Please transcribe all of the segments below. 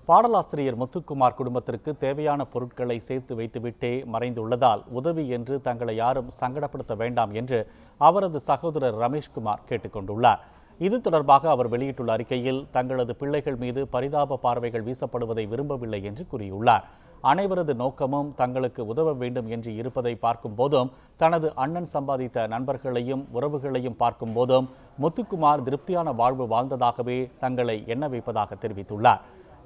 பாடலாசிரியர் முத்துக்குமார் குடும்பத்திற்கு தேவையான பொருட்களை சேர்த்து வைத்துவிட்டே மறைந்துள்ளதால் உதவி என்று தங்களை யாரும் சங்கடப்படுத்த வேண்டாம் என்று அவரது சகோதரர் ரமேஷ்குமார் கேட்டுக்கொண்டுள்ளார். இது தொடர்பாக அவர் வெளியிட்டுள்ள அறிக்கையில் தங்களது பிள்ளைகள் மீது பரிதாப பார்வைகள் வீசப்படுவதை விரும்பவில்லை என்று கூறியுள்ளார். அனைவரது நோக்கமும் தங்களுக்கு உதவ வேண்டும் என்று இருப்பதை பார்க்கும் போதும் தனது அண்ணன் சம்பாதித்த நண்பர்களையும் உறவுகளையும் பார்க்கும் போதும் முத்துக்குமார் திருப்தியான வாழ்வு வாழ்ந்ததாகவே தங்களை எண்ண வைப்பதாக தெரிவித்துள்ளார்.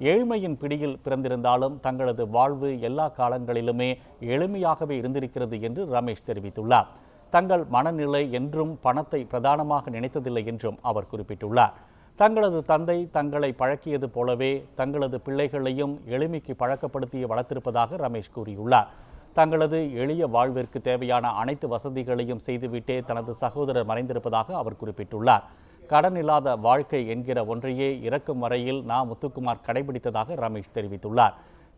ஏழ்மையின் பிடியில் பிறந்திருந்தாலும் தங்களது வாழ்வு எல்லா காலங்களிலுமே எளிமையாகவே இருந்திருக்கிறது என்று ரமேஷ் தெரிவித்துள்ளார். தங்கள் மனநிலை என்றும் பணத்தை பிரதானமாக நினைத்ததில்லை என்றும் அவர் குறிப்பிட்டுள்ளார். தங்களது தந்தை தங்களை பழக்கியது போலவே தங்களது பிள்ளைகளையும் எளிமைக்கு பழக்கப்படுத்தி வளர்த்திருப்பதாக ரமேஷ் கூறியுள்ளார். தங்களது எளிய வாழ்விற்கு தேவையான அனைத்து வசதிகளையும் செய்துவிட்டே தனது சகோதரர் மறைந்திருப்பதாக அவர் குறிப்பிட்டுள்ளார். கடன் இல்லாத வாழ்க்கை என்கிற ஒன்றையே இறக்கும் வரையில் முத்துக்குமார் கடைபிடித்ததாக ரமேஷ் தெரிவித்துள்ளார்.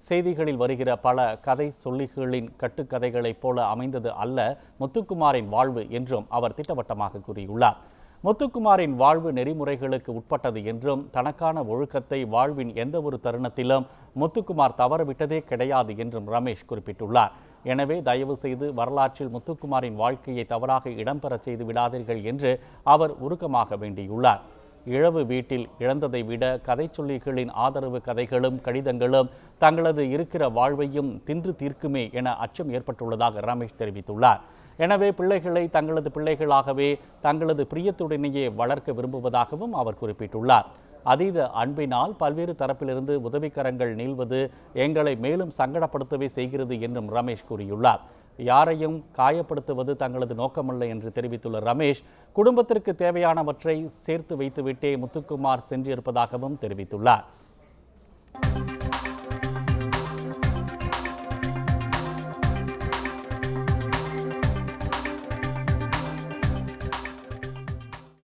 செய்திகளில் வருகிற பல கதை சொல்லிகளின் கட்டுக்கதைகளைப் போல அமைந்தது அல்ல முத்துக்குமாரின் வாழ்வு என்றும் அவர் திட்டவட்டமாக கூறியுள்ளார். முத்துக்குமாரின் வாழ்வு நெறிமுறைகளுக்கு உட்பட்டது என்றும் தனக்கான ஒழுக்கத்தை வாழ்வின் எந்த ஒரு தருணத்திலும் முத்துக்குமார் தவறவிட்டதே கிடையாது என்றும் ரமேஷ் குறிப்பிட்டுள்ளார். எனவே தயவு செய்து வரலாற்றில் முத்துக்குமாரின் வாழ்க்கையை தவறாக இடம்பெற செய்து விடாதீர்கள் என்று அவர் உருக்கமாக வேண்டியுள்ளார். இழவு வீட்டில் இழந்ததை விட கதை சொல்லிகளின் ஆதரவு கதைகளும் கடிதங்களும் தங்களது இருக்கிற வாழ்வையும் தின்று தீர்க்குமே என அச்சம் ஏற்பட்டுள்ளதாக ரமேஷ் தெரிவித்துள்ளார். எனவே பிள்ளைகளை தங்களது பிள்ளைகளாகவே தங்களது பிரியத்துடனேயே வளர்க்க விரும்புவதாகவும் அவர் குறிப்பிட்டுள்ளார். அதீத அன்பினால் பல்வேறு தரப்பிலிருந்து உதவிக்கரங்கள் நீள்வது எங்களை மேலும் சங்கடப்படுத்தவே செய்கிறது என்றும் ரமேஷ் கூறியுள்ளார். யாரையும் காயப்படுத்துவது தங்களது நோக்கமல்ல என்று தெரிவித்துள்ள ரமேஷ் குடும்பத்திற்கு தேவையானவற்றை சேர்த்து வைத்துவிட்டே முத்துக்குமார் சென்றிருப்பதாகவும் தெரிவித்துள்ளார்.